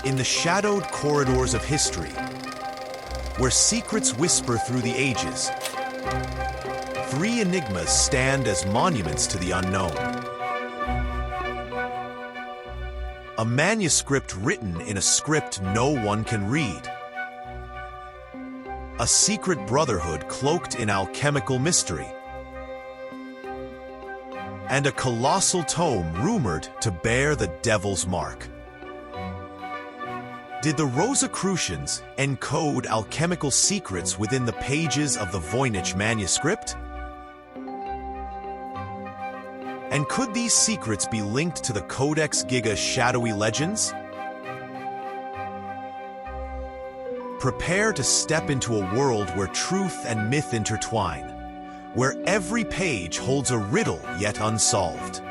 In the shadowed corridors of history, where secrets whisper through the ages, three enigmas stand as monuments to the unknown. A manuscript written in a script no one can read. A secret brotherhood cloaked in alchemical mystery. And a colossal tome rumored to bear the devil's mark. Did the Rosicrucians encode alchemical secrets within the pages of the Voynich Manuscript? And could these secrets be linked to the Codex Gigas' shadowy legends? Prepare to step into a world where truth and myth intertwine, where every page holds a riddle yet unsolved.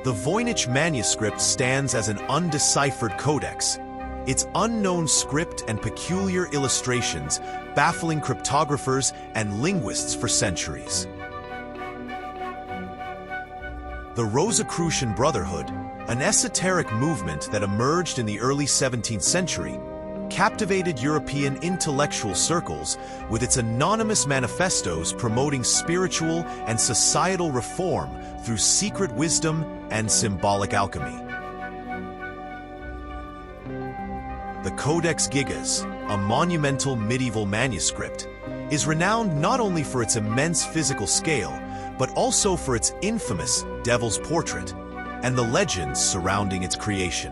The Voynich Manuscript stands as an undeciphered codex, its unknown script and peculiar illustrations baffling cryptographers and linguists for centuries. The Rosicrucian Brotherhood, an esoteric movement that emerged in the early 17th century, captivated European intellectual circles with its anonymous manifestos promoting spiritual and societal reform through secret wisdom and symbolic alchemy. The Codex Gigas, a monumental medieval manuscript, is renowned not only for its immense physical scale, but also for its infamous Devil's Portrait and the legends surrounding its creation.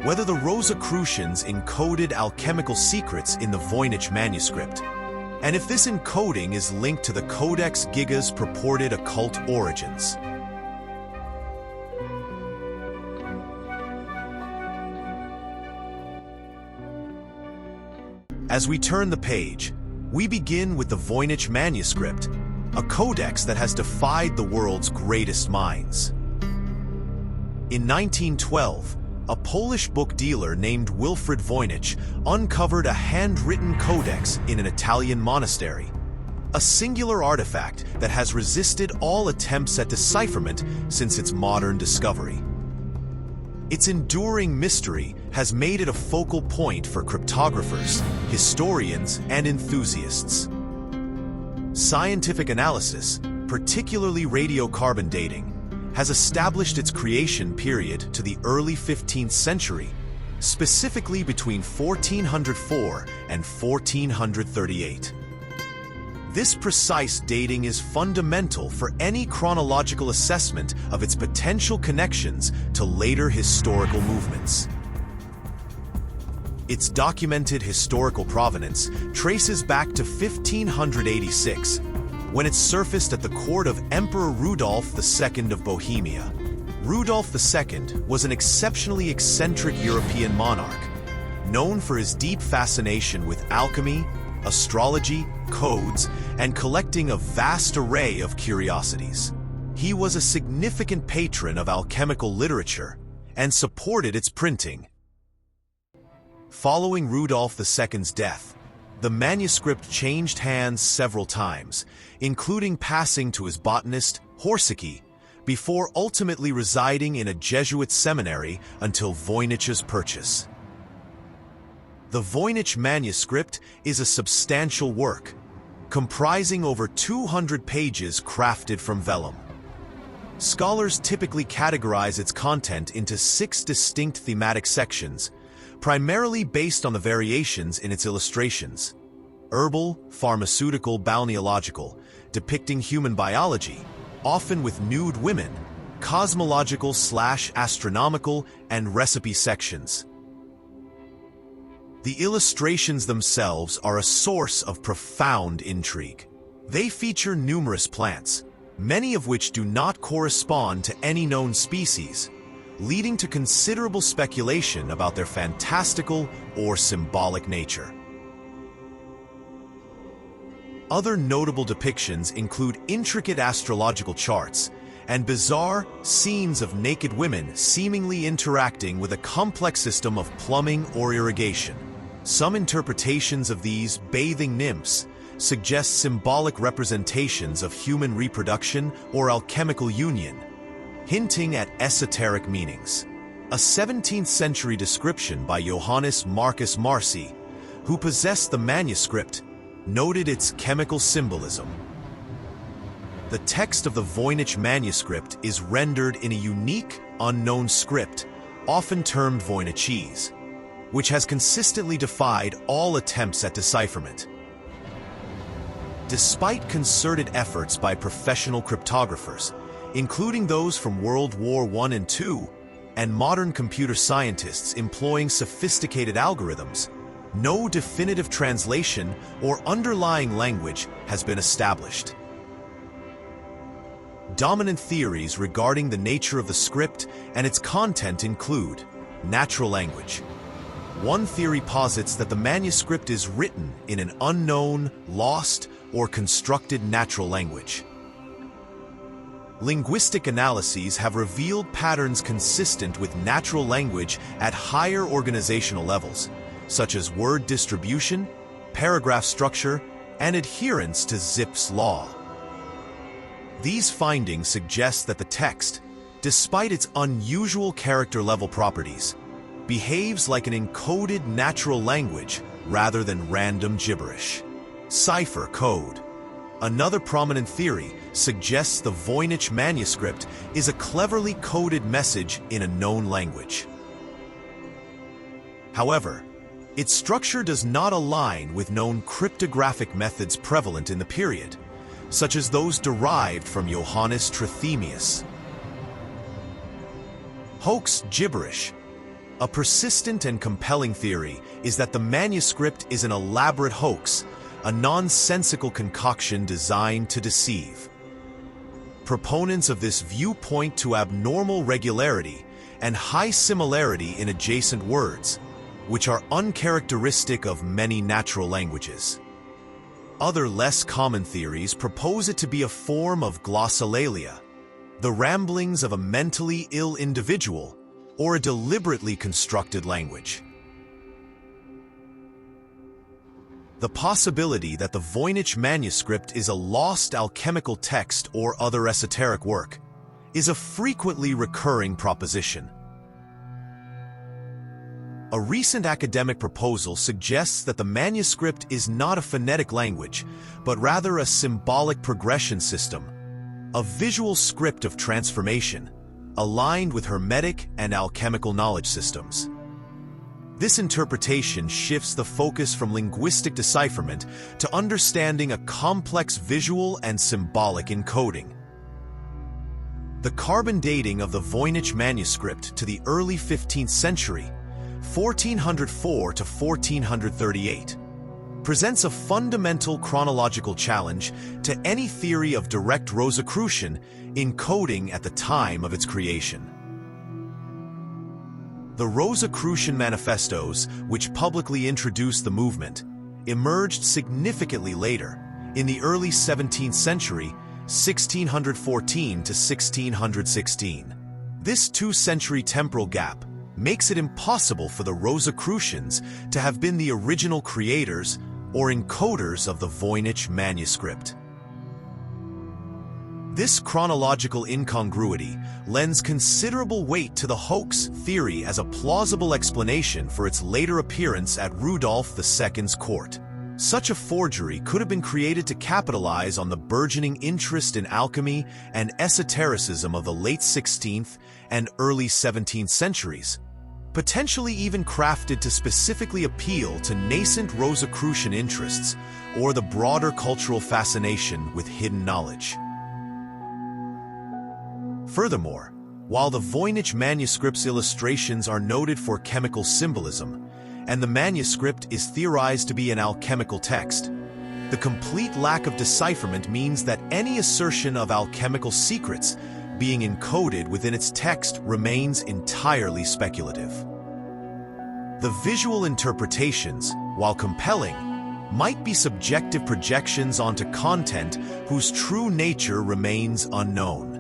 Whether the Rosicrucians encoded alchemical secrets in the Voynich Manuscript, and if this encoding is linked to the Codex Gigas' purported occult origins. As we turn the page, we begin with the Voynich Manuscript, a codex that has defied the world's greatest minds. In 1912, a Polish book dealer named Wilfrid Voynich uncovered a handwritten codex in an Italian monastery, a singular artifact that has resisted all attempts at decipherment since its modern discovery. Its enduring mystery has made it a focal point for cryptographers, historians, and enthusiasts. Scientific analysis, particularly radiocarbon dating, has established its creation period to the early 15th century, specifically between 1404 and 1438. This precise dating is fundamental for any chronological assessment of its potential connections to later historical movements. Its documented historical provenance traces back to 1586, when it surfaced at the court of Emperor Rudolf II of Bohemia. Rudolf II was an exceptionally eccentric European monarch, known for his deep fascination with alchemy, astrology, codes, and collecting a vast array of curiosities. He was a significant patron of alchemical literature and supported its printing. Following Rudolf II's death, the manuscript changed hands several times, including passing to his botanist, Rosicrucian, before ultimately residing in a Jesuit seminary until Voynich's purchase. The Voynich Manuscript is a substantial work, comprising over 200 pages crafted from vellum. Scholars typically categorize its content into 6 distinct thematic sections, primarily based on the variations in its illustrations: herbal, pharmaceutical, balneological, depicting human biology, often with nude women, cosmological/astronomical, and recipe sections. The illustrations themselves are a source of profound intrigue. They feature numerous plants, many of which do not correspond to any known species, leading to considerable speculation about their fantastical or symbolic nature. Other notable depictions include intricate astrological charts and bizarre scenes of naked women seemingly interacting with a complex system of plumbing or irrigation. Some interpretations of these bathing nymphs suggests symbolic representations of human reproduction or alchemical union, hinting at esoteric meanings. A 17th century description by Johannes Marcus Marci, who possessed the manuscript, noted its chemical symbolism. The text of the Voynich Manuscript is rendered in a unique, unknown script, often termed Voynichese, which has consistently defied all attempts at decipherment. Despite concerted efforts by professional cryptographers, including those from World War I and II, and modern computer scientists employing sophisticated algorithms, no definitive translation or underlying language has been established. Dominant theories regarding the nature of the script and its content include natural language. One theory posits that the manuscript is written in an unknown, lost, or constructed natural language. Linguistic analyses have revealed patterns consistent with natural language at higher organizational levels, such as word distribution, paragraph structure, and adherence to Zipf's law. These findings suggest that the text, despite its unusual character-level properties, behaves like an encoded natural language rather than random gibberish. Cipher code. Another prominent theory suggests the Voynich Manuscript is a cleverly coded message in a known language. However, its structure does not align with known cryptographic methods prevalent in the period, such as those derived from Johannes Trithemius. Hoax gibberish. A persistent and compelling theory is that the manuscript is an elaborate hoax, a nonsensical concoction designed to deceive. Proponents of this view point to abnormal regularity and high similarity in adjacent words, which are uncharacteristic of many natural languages. Other less common theories propose it to be a form of glossolalia, the ramblings of a mentally ill individual, or a deliberately constructed language. The possibility that the Voynich Manuscript is a lost alchemical text or other esoteric work is a frequently recurring proposition. A recent academic proposal suggests that the manuscript is not a phonetic language, but rather a symbolic progression system, a visual script of transformation, aligned with Hermetic and alchemical knowledge systems. This interpretation shifts the focus from linguistic decipherment to understanding a complex visual and symbolic encoding. The carbon dating of the Voynich Manuscript to the early 15th century, 1404 to 1438, presents a fundamental chronological challenge to any theory of direct Rosicrucian encoding at the time of its creation. The Rosicrucian manifestos, which publicly introduced the movement, emerged significantly later, in the early 17th century, 1614 to 1616. This two-century temporal gap makes it impossible for the Rosicrucians to have been the original creators or encoders of the Voynich Manuscript. This chronological incongruity lends considerable weight to the hoax theory as a plausible explanation for its later appearance at Rudolf II's court. Such a forgery could have been created to capitalize on the burgeoning interest in alchemy and esotericism of the late 16th and early 17th centuries, potentially even crafted to specifically appeal to nascent Rosicrucian interests or the broader cultural fascination with hidden knowledge. Furthermore, while the Voynich Manuscript's illustrations are noted for chemical symbolism, and the manuscript is theorized to be an alchemical text, the complete lack of decipherment means that any assertion of alchemical secrets being encoded within its text remains entirely speculative. The visual interpretations, while compelling, might be subjective projections onto content whose true nature remains unknown.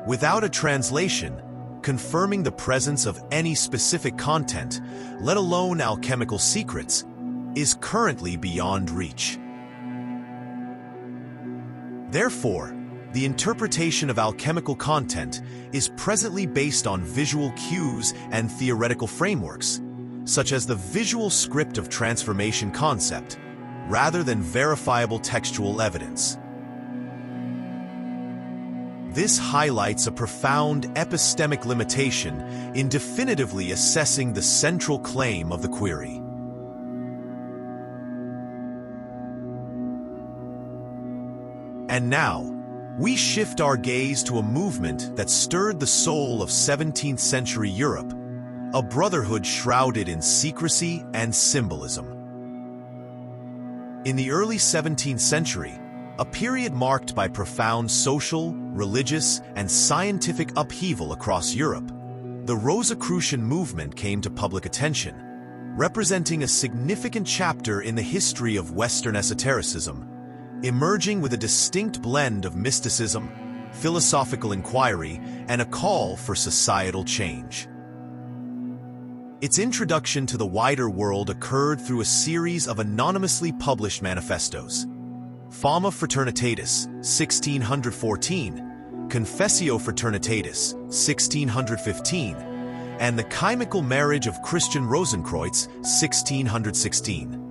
Without a translation confirming the presence of any specific content, let alone alchemical secrets, is currently beyond reach. Therefore, the interpretation of alchemical content is presently based on visual cues and theoretical frameworks, such as the visual script of transformation concept, rather than verifiable textual evidence. This highlights a profound epistemic limitation in definitively assessing the central claim of the query. And now, we shift our gaze to a movement that stirred the soul of 17th century Europe, a brotherhood shrouded in secrecy and symbolism. In the early 17th century, a period marked by profound social, religious, and scientific upheaval across Europe, the Rosicrucian movement came to public attention, representing a significant chapter in the history of Western esotericism, emerging with a distinct blend of mysticism, philosophical inquiry, and a call for societal change. Its introduction to the wider world occurred through a series of anonymously published manifestos: Fama Fraternitatis, 1614, Confessio Fraternitatis, 1615, and the Chemical Marriage of Christian Rosenkreutz, 1616.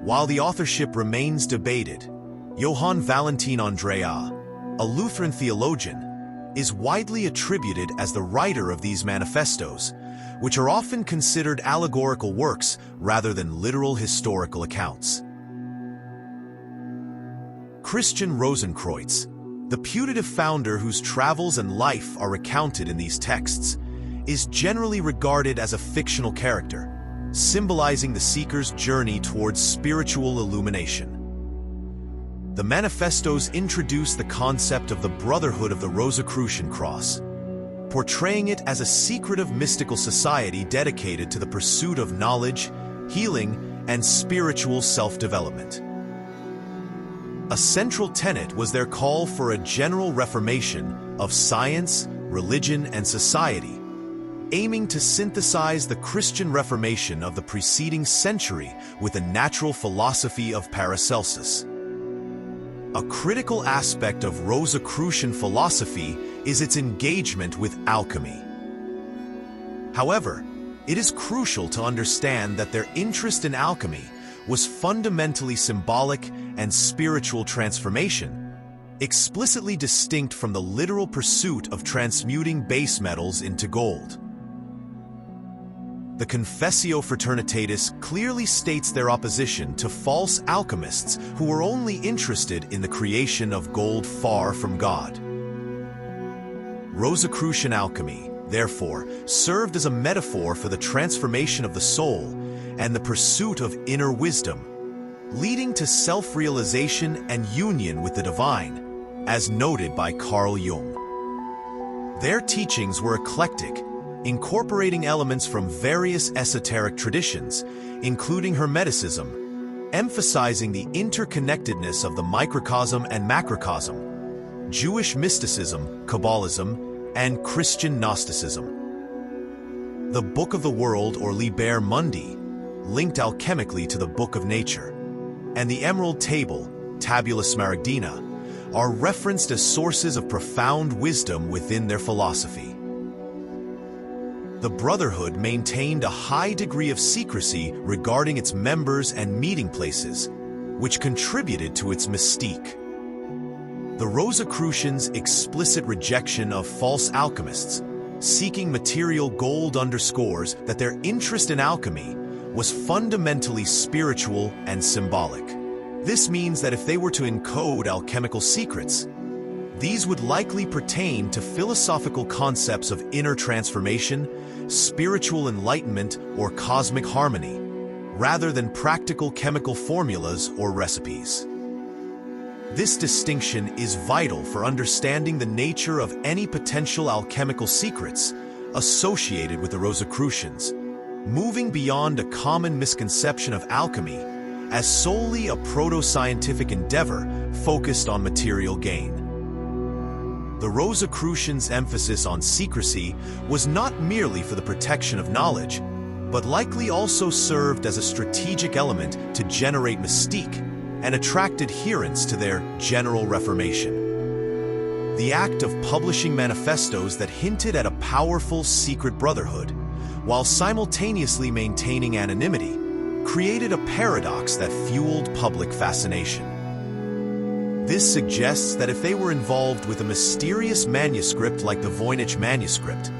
While the authorship remains debated, Johann Valentin Andrea, a Lutheran theologian, is widely attributed as the writer of these manifestos, which are often considered allegorical works rather than literal historical accounts. Christian Rosenkreutz, the putative founder whose travels and life are recounted in these texts, is generally regarded as a fictional character, symbolizing the seeker's journey towards spiritual illumination. The manifestos introduce the concept of the Brotherhood of the Rosicrucian Cross, portraying it as a secretive mystical society dedicated to the pursuit of knowledge, healing, and spiritual self-development. A central tenet was their call for a general reformation of science, religion, and society, aiming to synthesize the Christian Reformation of the preceding century with a natural philosophy of Paracelsus. A critical aspect of Rosicrucian philosophy is its engagement with alchemy. However, it is crucial to understand that their interest in alchemy was fundamentally symbolic and spiritual transformation, explicitly distinct from the literal pursuit of transmuting base metals into gold. The Confessio Fraternitatis clearly states their opposition to false alchemists who were only interested in the creation of gold far from God. Rosicrucian alchemy, therefore, served as a metaphor for the transformation of the soul and the pursuit of inner wisdom, leading to self-realization and union with the divine, as noted by Carl Jung. Their teachings were eclectic, incorporating elements from various esoteric traditions, including Hermeticism, emphasizing the interconnectedness of the microcosm and macrocosm, Jewish mysticism, Kabbalism, and Christian Gnosticism. The Book of the World, or Liber Mundi, linked alchemically to the Book of Nature, and the Emerald Table, Tabula Smaragdina, are referenced as sources of profound wisdom within their philosophy. The Brotherhood maintained a high degree of secrecy regarding its members and meeting places, which contributed to its mystique. The Rosicrucians' explicit rejection of false alchemists, seeking material gold, underscores that their interest in alchemy was fundamentally spiritual and symbolic. This means that if they were to encode alchemical secrets, these would likely pertain to philosophical concepts of inner transformation, spiritual enlightenment, or cosmic harmony, rather than practical chemical formulas or recipes. This distinction is vital for understanding the nature of any potential alchemical secrets associated with the Rosicrucians, moving beyond a common misconception of alchemy as solely a proto-scientific endeavor focused on material gain. The Rosicrucians' emphasis on secrecy was not merely for the protection of knowledge, but likely also served as a strategic element to generate mystique and attract adherents to their general reformation. The act of publishing manifestos that hinted at a powerful secret brotherhood, while simultaneously maintaining anonymity, created a paradox that fueled public fascination. This suggests that if they were involved with a mysterious manuscript like the Voynich Manuscript,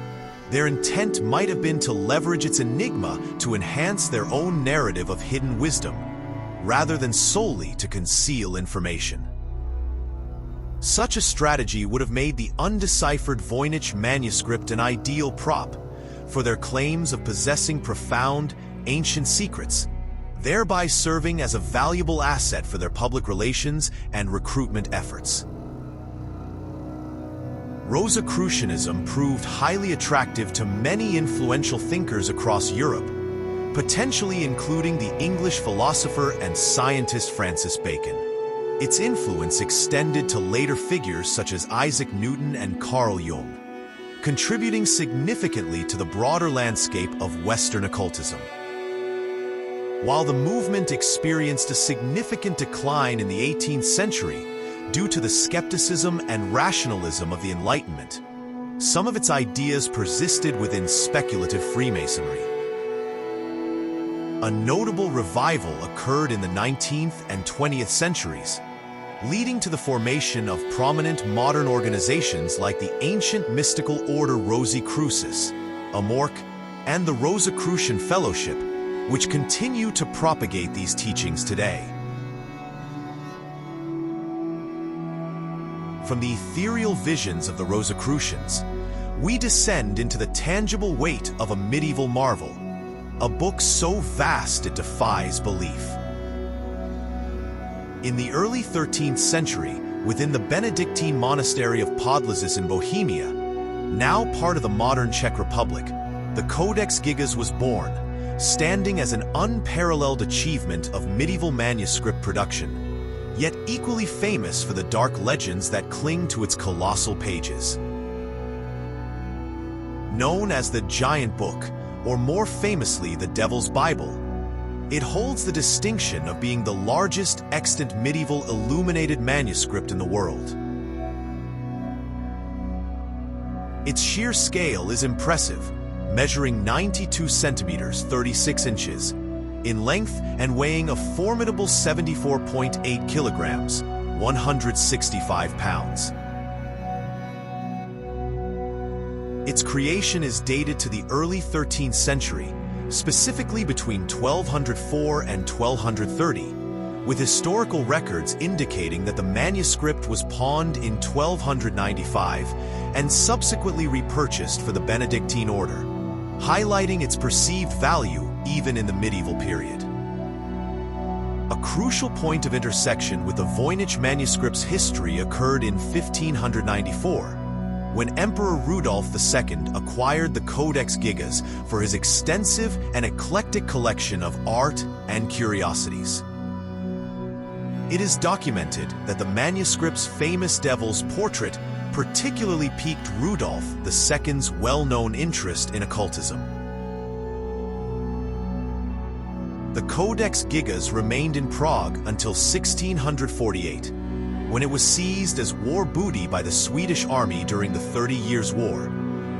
their intent might have been to leverage its enigma to enhance their own narrative of hidden wisdom, rather than solely to conceal information. Such a strategy would have made the undeciphered Voynich Manuscript an ideal prop for their claims of possessing profound, ancient secrets, thereby serving as a valuable asset for their public relations and recruitment efforts. Rosicrucianism proved highly attractive to many influential thinkers across Europe, potentially including the English philosopher and scientist Francis Bacon. Its influence extended to later figures such as Isaac Newton and Carl Jung, contributing significantly to the broader landscape of Western occultism. While the movement experienced a significant decline in the 18th century due to the skepticism and rationalism of the Enlightenment, some of its ideas persisted within speculative Freemasonry. A notable revival occurred in the 19th and 20th centuries, leading to the formation of prominent modern organizations like the ancient mystical order Rosicrucis, Amorc, and the Rosicrucian Fellowship, which continue to propagate these teachings today. From the ethereal visions of the Rosicrucians, we descend into the tangible weight of a medieval marvel, a book so vast it defies belief. In the early 13th century, within the Benedictine monastery of Podlasis in Bohemia, now part of the modern Czech Republic, the Codex Gigas was born, standing as an unparalleled achievement of medieval manuscript production, yet equally famous for the dark legends that cling to its colossal pages. Known as the Giant Book, or more famously the Devil's Bible, it holds the distinction of being the largest extant medieval illuminated manuscript in the world. Its sheer scale is impressive, measuring 92 centimeters 36 inches in length and weighing a formidable 74.8 kilograms 165 pounds. Its creation is dated to the early 13th century, specifically between 1204 and 1230, with historical records indicating that the manuscript was pawned in 1295 and subsequently repurchased for the Benedictine order, highlighting its perceived value even in the medieval period. A crucial point of intersection with the Voynich manuscript's history occurred in 1594, when Emperor Rudolf II acquired the Codex Gigas for his extensive and eclectic collection of art and curiosities. It is documented that the manuscript's famous devil's portrait particularly piqued Rudolf II's well-known interest in occultism. The Codex Gigas remained in Prague until 1648, when it was seized as war booty by the Swedish army during the 30 Years' War,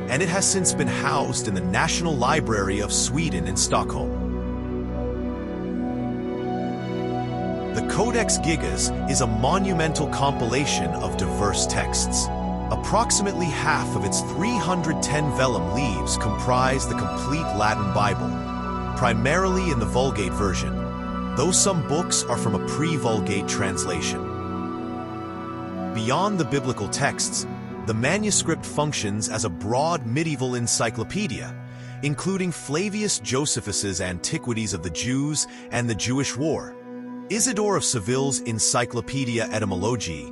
and it has since been housed in the National Library of Sweden in Stockholm. The Codex Gigas is a monumental compilation of diverse texts. Approximately half of its 310 vellum leaves comprise the complete Latin Bible, primarily in the Vulgate version, though some books are from a pre-Vulgate translation. Beyond the biblical texts, the manuscript functions as a broad medieval encyclopedia, including Flavius Josephus's Antiquities of the Jews and the Jewish War, Isidore of Seville's Encyclopaedia Etymologiae,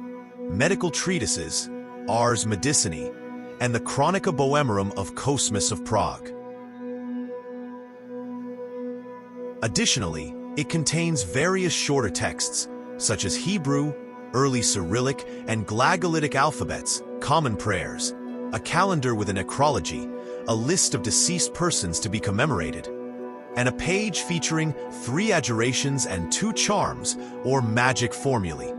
medical treatises, Ars Medicinae, and the Chronica Bohemorum of Cosmas of Prague. Additionally, it contains various shorter texts, such as Hebrew, early Cyrillic, and Glagolitic alphabets, common prayers, a calendar with a necrology, a list of deceased persons to be commemorated, and a page featuring 3 adjurations and 2 charms, or magic formulae.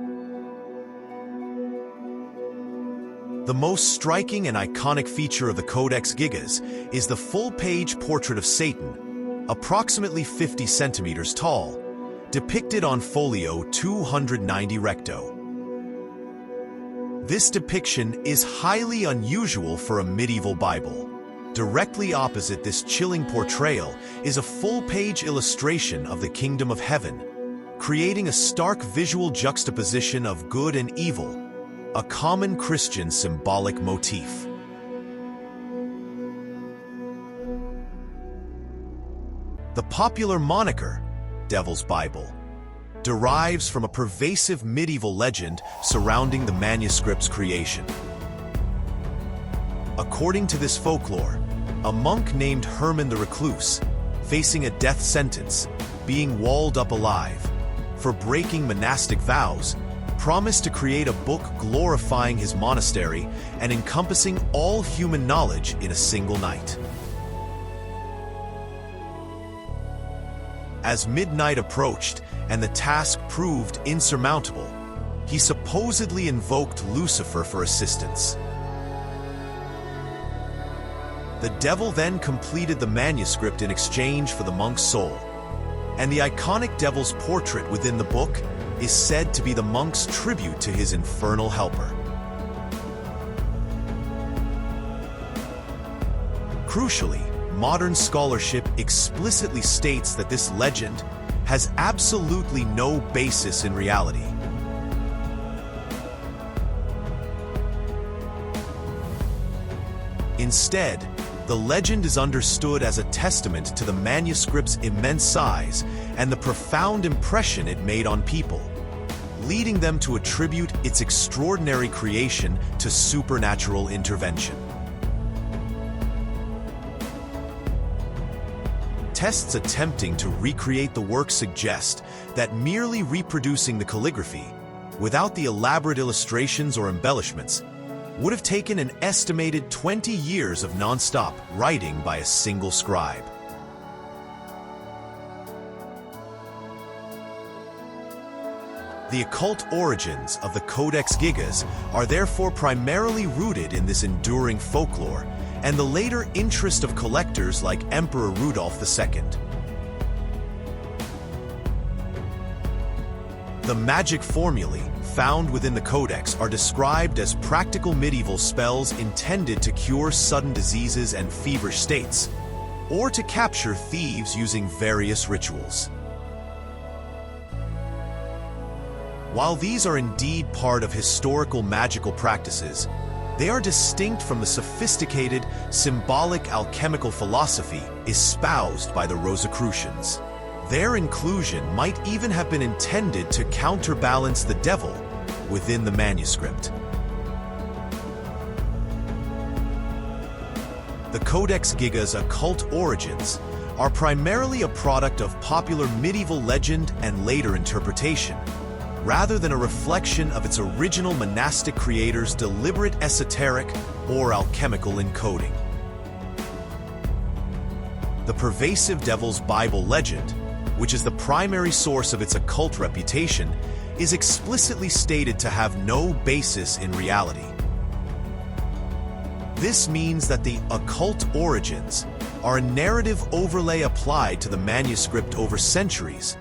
The most striking and iconic feature of the Codex Gigas is the full-page portrait of Satan, approximately 50 centimeters tall, depicted on folio 290 recto. This depiction is highly unusual for a medieval Bible. Directly opposite this chilling portrayal is a full-page illustration of the Kingdom of Heaven, creating a stark visual juxtaposition of good and evil, a common Christian symbolic motif. The popular moniker, Devil's Bible, derives from a pervasive medieval legend surrounding the manuscript's creation. According to this folklore, a monk named Herman the Recluse, facing a death sentence, being walled up alive for breaking monastic vows, promised to create a book glorifying his monastery and encompassing all human knowledge in a single night. As midnight approached and the task proved insurmountable, he supposedly invoked Lucifer for assistance. The devil then completed the manuscript in exchange for the monk's soul, and the iconic devil's portrait within the book is said to be the monk's tribute to his infernal helper. Crucially, modern scholarship explicitly states that this legend has absolutely no basis in reality. Instead, the legend is understood as a testament to the manuscript's immense size and the profound impression it made on people, leading them to attribute its extraordinary creation to supernatural intervention. Tests attempting to recreate the work suggest that merely reproducing the calligraphy, without the elaborate illustrations or embellishments, would have taken an estimated 20 years of non-stop writing by a single scribe. The occult origins of the Codex Gigas are therefore primarily rooted in this enduring folklore and the later interest of collectors like Emperor Rudolf II. The magic formulae found within the Codex are described as practical medieval spells intended to cure sudden diseases and feverish states, or to capture thieves using various rituals. While these are indeed part of historical magical practices, they are distinct from the sophisticated, symbolic alchemical philosophy espoused by the Rosicrucians. Their inclusion might even have been intended to counterbalance the devil within the manuscript. The Codex Gigas' occult origins are primarily a product of popular medieval legend and later interpretation, rather than a reflection of its original monastic creator's deliberate esoteric or alchemical encoding. The pervasive Devil's Bible legend, which is the primary source of its occult reputation, is explicitly stated to have no basis in reality. This means that the occult origins are a narrative overlay applied to the manuscript over centuries,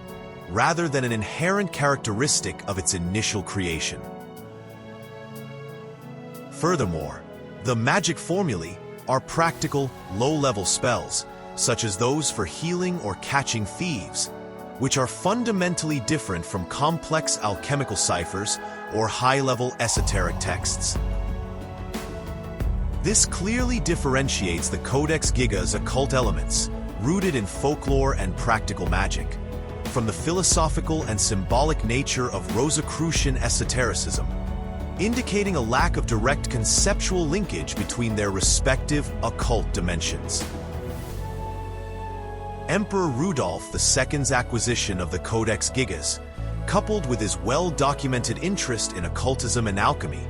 rather than an inherent characteristic of its initial creation. Furthermore, the magic formulae are practical, low-level spells, such as those for healing or catching thieves, which are fundamentally different from complex alchemical ciphers or high-level esoteric texts. This clearly differentiates the Codex Gigas' occult elements, rooted in folklore and practical magic, from the philosophical and symbolic nature of Rosicrucian esotericism, indicating a lack of direct conceptual linkage between their respective occult dimensions. Emperor Rudolf II's acquisition of the Codex Gigas, coupled with his well-documented interest in occultism and alchemy,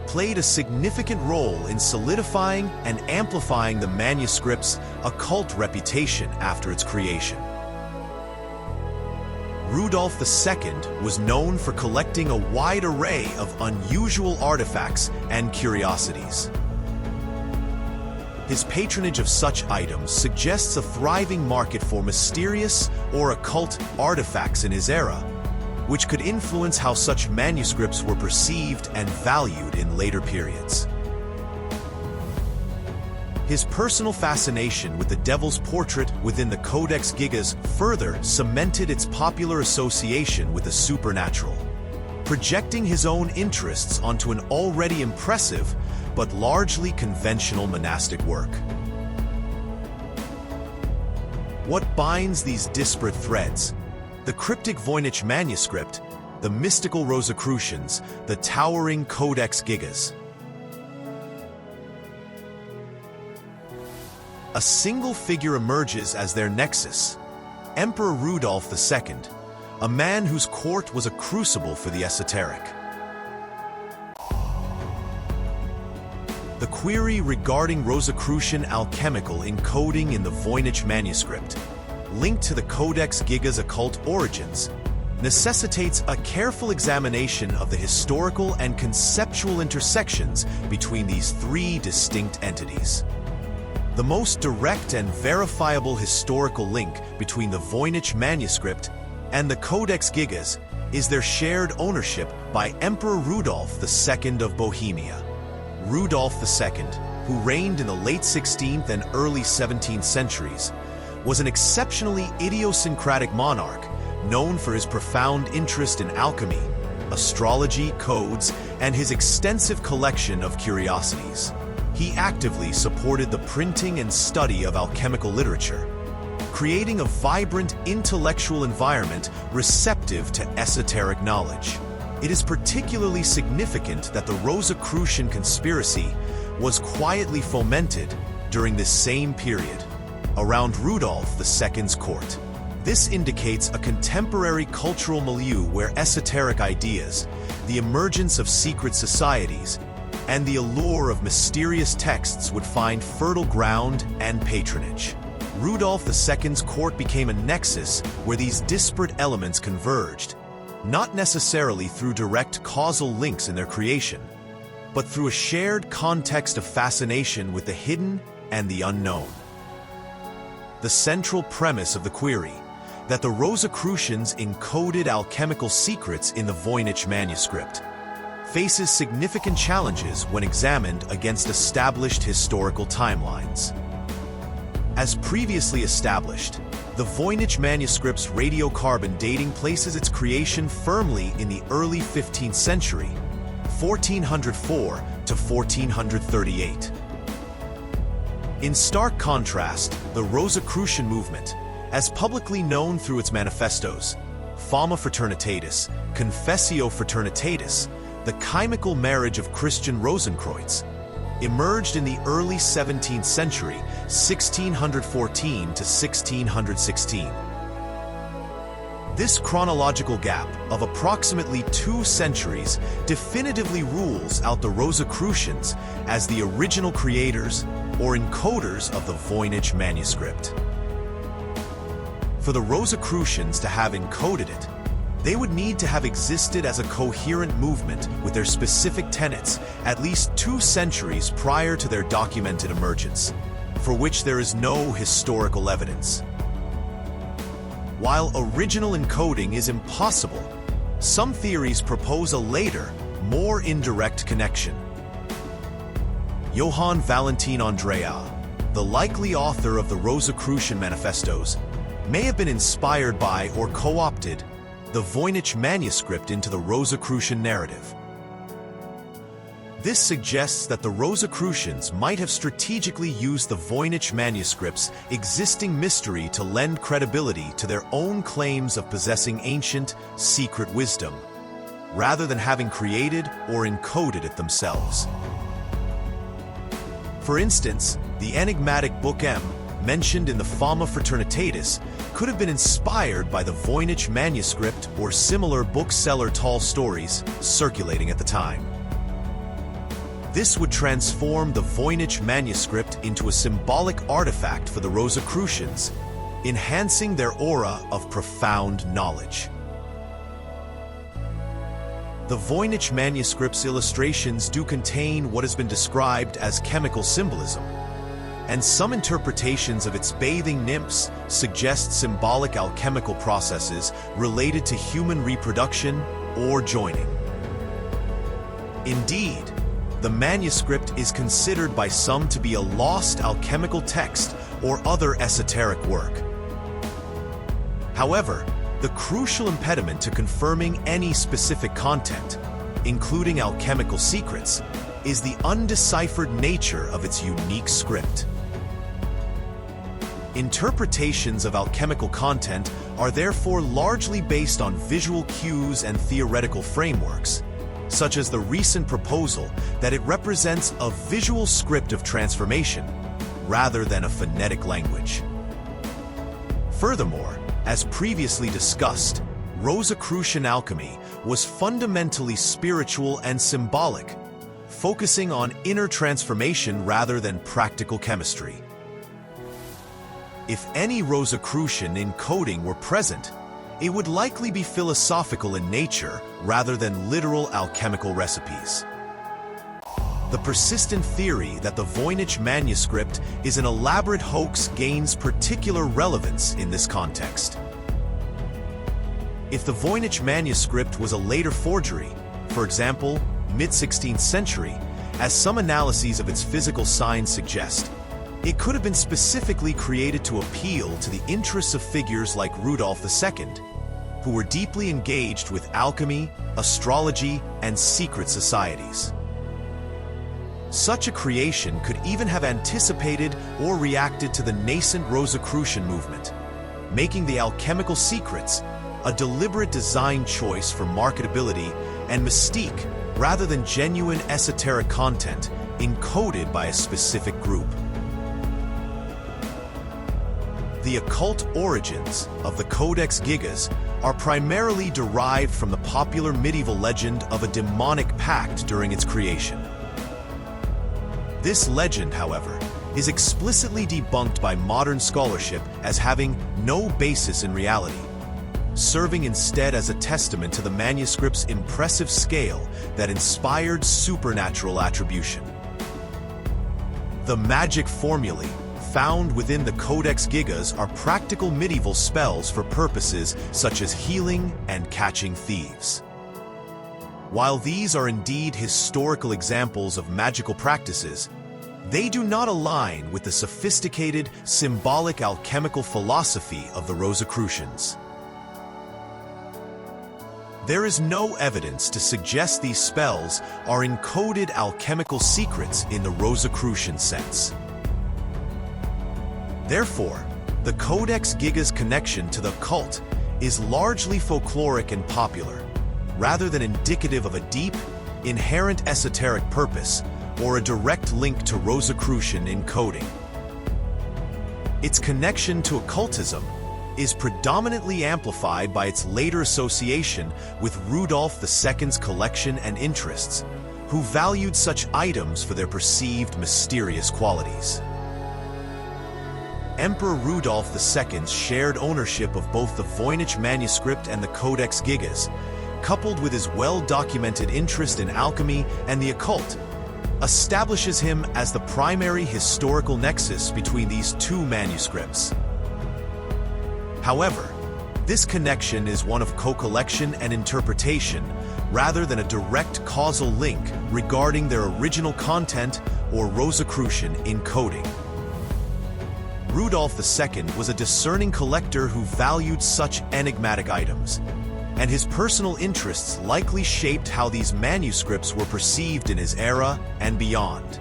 played a significant role in solidifying and amplifying the manuscript's occult reputation after its creation. Rudolf II was known for collecting a wide array of unusual artifacts and curiosities. His patronage of such items suggests a thriving market for mysterious or occult artifacts in his era, which could influence how such manuscripts were perceived and valued in later periods. His personal fascination with the devil's portrait within the Codex Gigas further cemented its popular association with the supernatural, projecting his own interests onto an already impressive but largely conventional monastic work. What binds these disparate threads? The cryptic Voynich Manuscript, the mystical Rosicrucians, the towering Codex Gigas. A single figure emerges as their nexus: Emperor Rudolf II, a man whose court was a crucible for the esoteric. The query regarding Rosicrucian alchemical encoding in the Voynich Manuscript, linked to the Codex Gigas' occult origins, necessitates a careful examination of the historical and conceptual intersections between these three distinct entities. The most direct and verifiable historical link between the Voynich Manuscript and the Codex Gigas is their shared ownership by Emperor Rudolf II of Bohemia. Rudolf II, who reigned in the late 16th and early 17th centuries, was an exceptionally idiosyncratic monarch known for his profound interest in alchemy, astrology, codes, and his extensive collection of curiosities. He actively supported the printing and study of alchemical literature, creating a vibrant intellectual environment receptive to esoteric knowledge. It is particularly significant that the Rosicrucian conspiracy was quietly fomented during this same period, around Rudolf II's court. This indicates a contemporary cultural milieu where esoteric ideas, the emergence of secret societies, and the allure of mysterious texts would find fertile ground and patronage. Rudolf II's court became a nexus where these disparate elements converged, not necessarily through direct causal links in their creation, but through a shared context of fascination with the hidden and the unknown. The central premise of the query, that the Rosicrucians encoded alchemical secrets in the Voynich Manuscript, faces significant challenges when examined against established historical timelines. As previously established, the Voynich Manuscript's radiocarbon dating places its creation firmly in the early 15th century, 1404 to 1438. In stark contrast, the Rosicrucian movement, as publicly known through its manifestos, Fama Fraternitatis, Confessio Fraternitatis, the chimical marriage of Christian Rosenkreuz, emerged in the early 17th century, 1614 to 1616. This chronological gap of approximately 2 centuries definitively rules out the Rosicrucians as the original creators or encoders of the Voynich Manuscript. For the Rosicrucians to have encoded it, they would need to have existed as a coherent movement with their specific tenets at least 2 centuries prior to their documented emergence, for which there is no historical evidence. While original encoding is impossible, some theories propose a later, more indirect connection. Johann Valentin Andrea, the likely author of the Rosicrucian manifestos, may have been inspired by or co-opted the Voynich Manuscript into the Rosicrucian narrative. This suggests that the Rosicrucians might have strategically used the Voynich Manuscript's existing mystery to lend credibility to their own claims of possessing ancient, secret wisdom, rather than having created or encoded it themselves. For instance, the enigmatic Book M, mentioned in the Fama Fraternitatis, could have been inspired by the Voynich Manuscript or similar bookseller tall stories circulating at the time. This would transform the Voynich Manuscript into a symbolic artifact for the Rosicrucians, enhancing their aura of profound knowledge. The Voynich Manuscript's illustrations do contain what has been described as chemical symbolism, and some interpretations of its bathing nymphs suggest symbolic alchemical processes related to human reproduction or joining. Indeed, the manuscript is considered by some to be a lost alchemical text or other esoteric work. However, the crucial impediment to confirming any specific content, including alchemical secrets, is the undeciphered nature of its unique script. Interpretations of alchemical content are therefore largely based on visual cues and theoretical frameworks, such as the recent proposal that it represents a visual script of transformation rather than a phonetic language. Furthermore, as previously discussed, Rosicrucian alchemy was fundamentally spiritual and symbolic, focusing on inner transformation rather than practical chemistry. If any Rosicrucian encoding were present, it would likely be philosophical in nature rather than literal alchemical recipes. The persistent theory that the Voynich Manuscript is an elaborate hoax gains particular relevance in this context. If the Voynich Manuscript was a later forgery, for example, mid-16th century, as some analyses of its physical signs suggest, it could have been specifically created to appeal to the interests of figures like Rudolf II, who were deeply engaged with alchemy, astrology, and secret societies. Such a creation could even have anticipated or reacted to the nascent Rosicrucian movement, making the alchemical secrets a deliberate design choice for marketability and mystique rather than genuine esoteric content encoded by a specific group. The occult origins of the Codex Gigas are primarily derived from the popular medieval legend of a demonic pact during its creation. This legend, however, is explicitly debunked by modern scholarship as having no basis in reality, serving instead as a testament to the manuscript's impressive scale that inspired supernatural attribution. The magic formulae found within the Codex Gigas are practical medieval spells for purposes such as healing and catching thieves. While these are indeed historical examples of magical practices, they do not align with the sophisticated, symbolic alchemical philosophy of the Rosicrucians. There is no evidence to suggest these spells are encoded alchemical secrets in the Rosicrucian sense. Therefore, the Codex Gigas' connection to the occult is largely folkloric and popular, rather than indicative of a deep, inherent esoteric purpose or a direct link to Rosicrucian encoding. Its connection to occultism is predominantly amplified by its later association with Rudolf II's collection and interests, who valued such items for their perceived mysterious qualities. Emperor Rudolf II's shared ownership of both the Voynich Manuscript and the Codex Gigas, coupled with his well-documented interest in alchemy and the occult, establishes him as the primary historical nexus between these two manuscripts. However, this connection is one of co-collection and interpretation rather than a direct causal link regarding their original content or Rosicrucian encoding. Rudolf II was a discerning collector who valued such enigmatic items, and his personal interests likely shaped how these manuscripts were perceived in his era and beyond.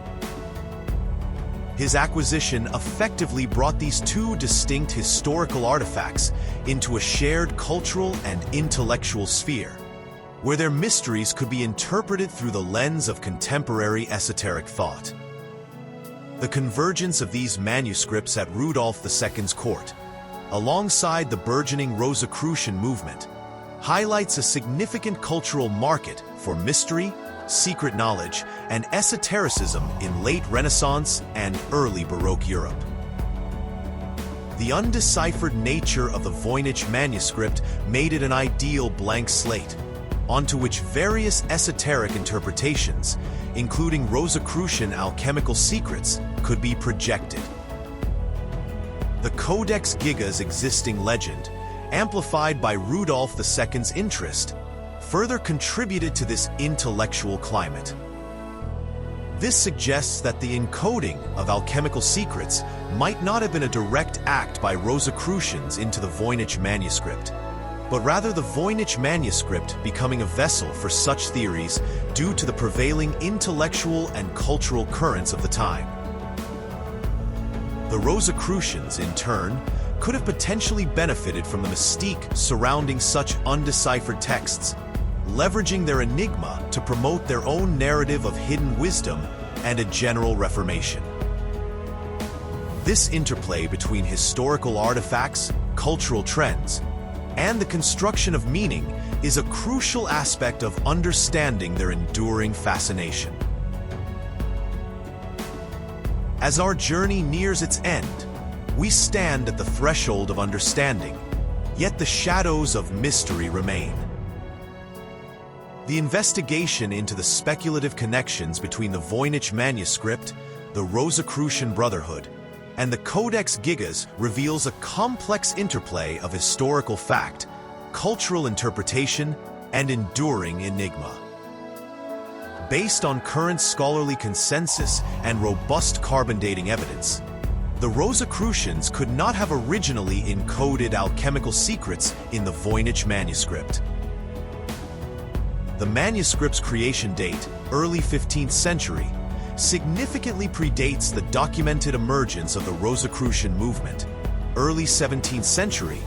His acquisition effectively brought these two distinct historical artifacts into a shared cultural and intellectual sphere, where their mysteries could be interpreted through the lens of contemporary esoteric thought. The convergence of these manuscripts at Rudolf II's court, alongside the burgeoning Rosicrucian movement, highlights a significant cultural market for mystery, secret knowledge, and esotericism in late Renaissance and early Baroque Europe. The undeciphered nature of the Voynich Manuscript made it an ideal blank slate, onto which various esoteric interpretations, including Rosicrucian alchemical secrets, could be projected. The Codex Gigas' existing legend, amplified by Rudolf II's interest, further contributed to this intellectual climate. This suggests that the encoding of alchemical secrets might not have been a direct act by Rosicrucians into the Voynich Manuscript, but rather the Voynich Manuscript becoming a vessel for such theories due to the prevailing intellectual and cultural currents of the time. The Rosicrucians, in turn, could have potentially benefited from the mystique surrounding such undeciphered texts, leveraging their enigma to promote their own narrative of hidden wisdom and a general reformation. This interplay between historical artifacts, cultural trends, and the construction of meaning is a crucial aspect of understanding their enduring fascination. As our journey nears its end, we stand at the threshold of understanding, yet the shadows of mystery remain. The investigation into the speculative connections between the Voynich Manuscript, the Rosicrucian Brotherhood, and the Codex Gigas reveals a complex interplay of historical fact, cultural interpretation, and enduring enigma. Based on current scholarly consensus and robust carbon dating evidence, the Rosicrucians could not have originally encoded alchemical secrets in the Voynich Manuscript. The manuscript's creation date, early 15th century, significantly predates the documented emergence of the Rosicrucian movement, early 17th century,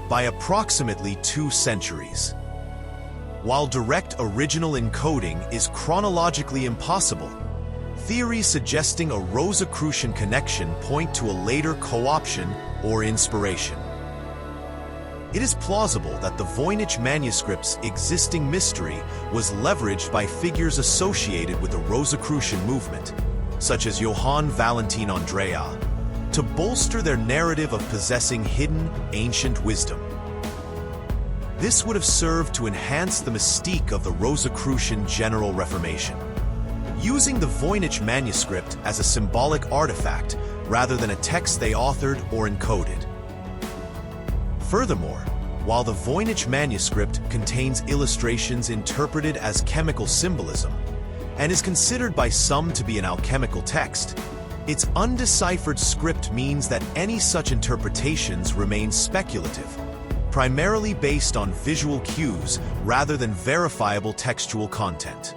by approximately 2 centuries. While direct original encoding is chronologically impossible, theories suggesting a Rosicrucian connection point to a later co-option or inspiration. It is plausible that the Voynich Manuscript's existing mystery was leveraged by figures associated with the Rosicrucian movement, such as Johann Valentin Andrea, to bolster their narrative of possessing hidden, ancient wisdom. This would have served to enhance the mystique of the Rosicrucian General Reformation, using the Voynich Manuscript as a symbolic artifact rather than a text they authored or encoded. Furthermore, while the Voynich Manuscript contains illustrations interpreted as chemical symbolism and is considered by some to be an alchemical text, its undeciphered script means that any such interpretations remain speculative, primarily based on visual cues rather than verifiable textual content.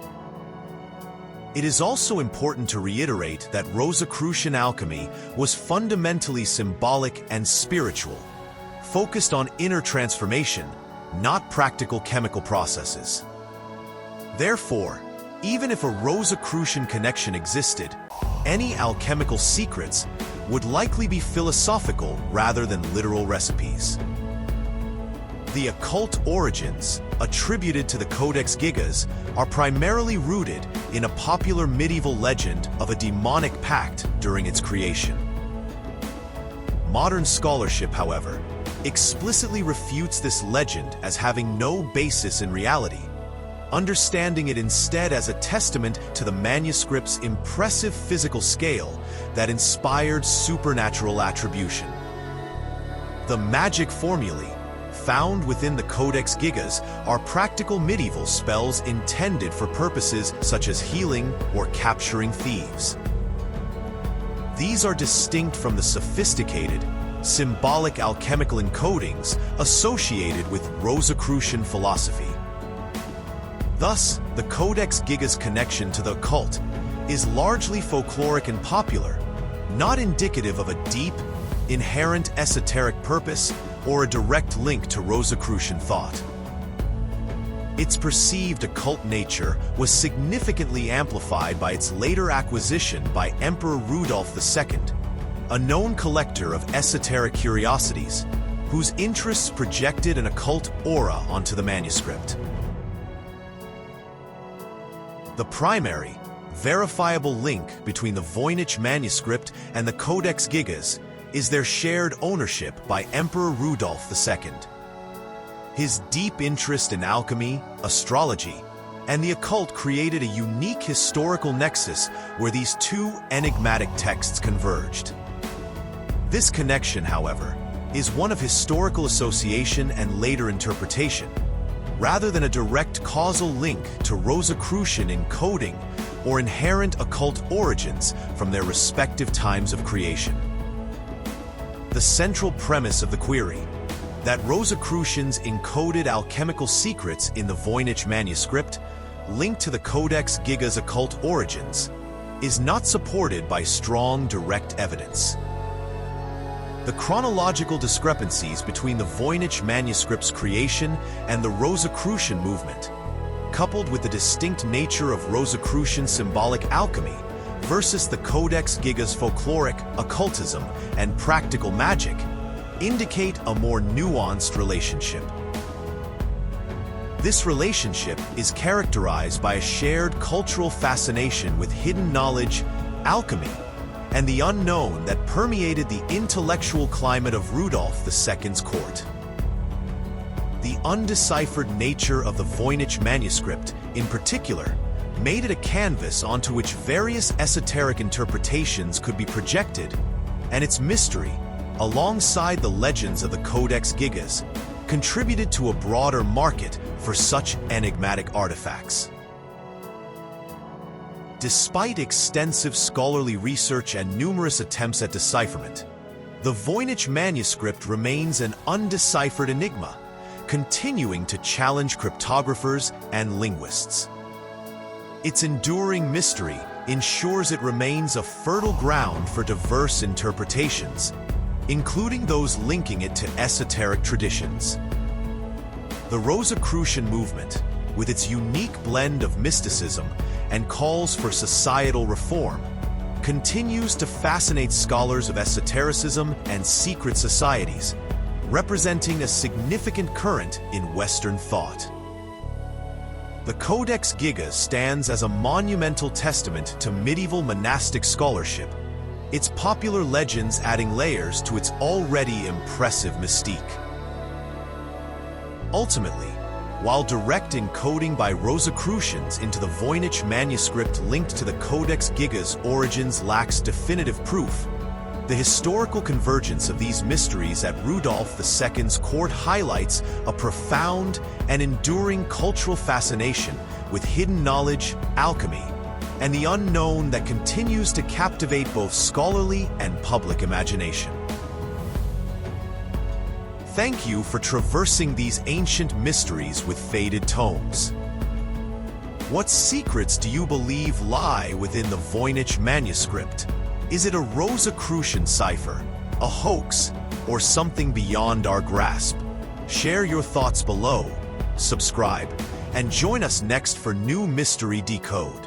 It is also important to reiterate that Rosicrucian alchemy was fundamentally symbolic and spiritual, focused on inner transformation, not practical chemical processes. Therefore, even if a Rosicrucian connection existed, any alchemical secrets would likely be philosophical rather than literal recipes. The occult origins, attributed to the Codex Gigas, are primarily rooted in a popular medieval legend of a demonic pact during its creation. Modern scholarship, however, explicitly refutes this legend as having no basis in reality, understanding it instead as a testament to the manuscript's impressive physical scale that inspired supernatural attribution. The magic formulae found within the Codex Gigas are practical medieval spells intended for purposes such as healing or capturing thieves. These are distinct from the sophisticated, symbolic alchemical encodings associated with Rosicrucian philosophy. Thus, the Codex Gigas' connection to the occult is largely folkloric and popular, not indicative of a deep, inherent esoteric purpose or a direct link to Rosicrucian thought. Its perceived occult nature was significantly amplified by its later acquisition by Emperor Rudolf II, a known collector of esoteric curiosities, whose interests projected an occult aura onto the manuscript. The primary, verifiable link between the Voynich Manuscript and the Codex Gigas is their shared ownership by Emperor Rudolf II. His deep interest in alchemy, astrology, and the occult created a unique historical nexus where these two enigmatic texts converged. This connection, however, is one of historical association and later interpretation, rather than a direct causal link to Rosicrucian encoding or inherent occult origins from their respective times of creation. The central premise of the query, that Rosicrucians encoded alchemical secrets in the Voynich Manuscript linked to the Codex Gigas' occult origins, is not supported by strong direct evidence. The chronological discrepancies between the Voynich Manuscript's creation and the Rosicrucian movement, coupled with the distinct nature of Rosicrucian symbolic alchemy versus the Codex Gigas' folkloric occultism and practical magic, indicate a more nuanced relationship. This relationship is characterized by a shared cultural fascination with hidden knowledge, alchemy, and the unknown that permeated the intellectual climate of Rudolf II's court. The undeciphered nature of the Voynich Manuscript, in particular, made it a canvas onto which various esoteric interpretations could be projected, and its mystery, alongside the legends of the Codex Gigas, contributed to a broader market for such enigmatic artifacts. Despite extensive scholarly research and numerous attempts at decipherment, the Voynich Manuscript remains an undeciphered enigma, continuing to challenge cryptographers and linguists. Its enduring mystery ensures it remains a fertile ground for diverse interpretations, including those linking it to esoteric traditions. The Rosicrucian movement, with its unique blend of mysticism and calls for societal reform, continues to fascinate scholars of esotericism and secret societies, representing a significant current in Western thought. The Codex Gigas stands as a monumental testament to medieval monastic scholarship, its popular legends adding layers to its already impressive mystique. Ultimately, while direct encoding by Rosicrucians into the Voynich Manuscript linked to the Codex Gigas' origins lacks definitive proof, the historical convergence of these mysteries at Rudolf II's court highlights a profound and enduring cultural fascination with hidden knowledge, alchemy, and the unknown that continues to captivate both scholarly and public imagination. Thank you for traversing these ancient mysteries with faded tomes. What secrets do you believe lie within the Voynich Manuscript? Is it a Rosicrucian cipher, a hoax, or something beyond our grasp? Share your thoughts below, subscribe, and join us next for new Mystery Decode.